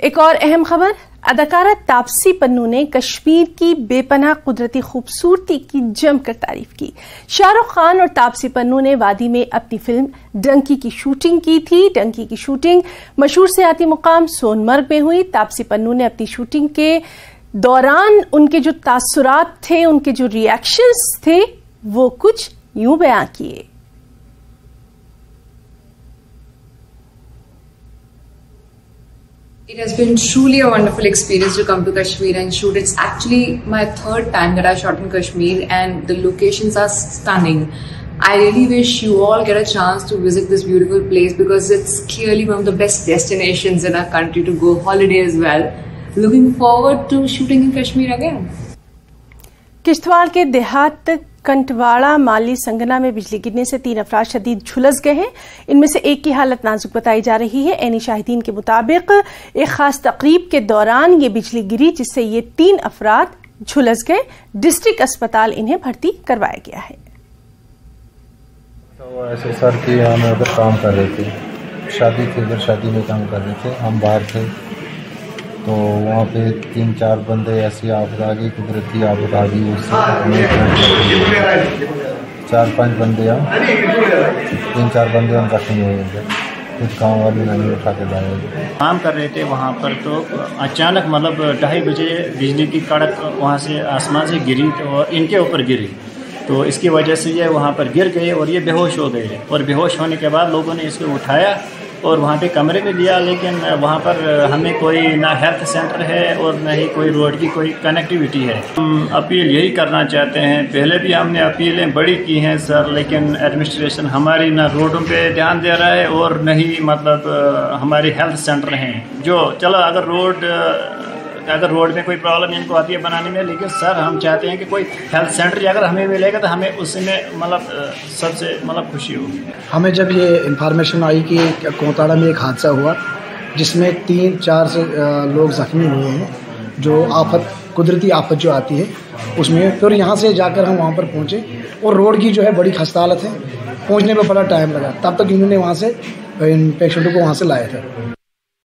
एक और अहम खबर, अदाकारा तापसी पन्नू ने कश्मीर की बेपनाह कुदरती खूबसूरती की जमकर तारीफ की। शाहरुख खान और तापसी पन्नू ने वादी में अपनी फिल्म डंकी की शूटिंग की थी। डंकी की शूटिंग मशहूर सियाती मुकाम सोनमर्ग में हुई। तापसी पन्नू ने अपनी शूटिंग के दौरान उनके जो तासुरात थे, उनके जो रिएक्शंस थे, वो कुछ यूं बयां किए। It has been truly a wonderful experience to come to Kashmir and shoot. It's actually my third time that I shot in Kashmir and the locations are stunning. I really wish you all get a chance to visit this beautiful place because it's clearly one of the best destinations in our country to go holiday as well. Looking forward to shooting in Kashmir again. Kishtwar के देहात कंटवाड़ा माली संगना में बिजली गिरने से 3 अफराद शदीद झुलस गए हैं। इनमें से एक की हालत नाजुक बताई जा रही है। ऐनी शाहिदीन के मुताबिक एक खास तकरीब के दौरान ये बिजली गिरी जिससे ये 3 अफराद झुलस गए। डिस्ट्रिक्ट अस्पताल इन्हें भर्ती करवाया गया है। तो ऐसे सर की हम उधर काम कर रहे थे, शादी थी, उधर शादी में काम कर रहे थे, हम बाहर थे तो वहाँ पे 3-4 बंदे ऐसी आफत आ गई, कुदरती आफत आ गई, उससे 4-5 बंदे हम 3-4 बंदे हम जख्मी हुए थे। कुछ गाँव वाले नहीं उठा के लाए। काम कर रहे थे वहाँ पर तो अचानक मतलब 2:30 बजे बिजली की कड़क वहाँ से आसमान से गिरी और इनके ऊपर गिरी, तो इसकी वजह से ये वहाँ पर गिर गए और ये बेहोश हो गए। और बेहोश होने के बाद लोगों ने इसको उठाया और वहाँ पे कमरे में लिया, लेकिन वहाँ पर हमें कोई ना हेल्थ सेंटर है और न ही कोई रोड की कोई कनेक्टिविटी है। हम अपील यही करना चाहते हैं, पहले भी हमने अपीलें बड़ी की हैं सर, लेकिन एडमिनिस्ट्रेशन हमारी ना रोडों पे ध्यान दे रहा है और न ही मतलब हमारी हेल्थ सेंटर हैं जो चलो अगर रोड में कोई प्रॉब्लम इनको आती है बनाने में, लेकिन सर हम चाहते हैं कि कोई हेल्थ सेंटर अगर हमें मिलेगा तो हमें उसमें मतलब सबसे मतलब खुशी होगी। हमें जब ये इन्फॉर्मेशन आई कि कोताड़ा में एक हादसा हुआ जिसमें 3-4 से लोग ज़ख्मी हुए हैं, जो आफत कुदरती आफत जो आती है उसमें, फिर यहाँ से जाकर हम वहाँ पर पहुँचे और रोड की जो है बड़ी खस्ता हालत है, पहुँचने में बड़ा टाइम लगा, तब तक इन्होंने वहाँ से इन पेशेंटों को वहाँ से लाया था।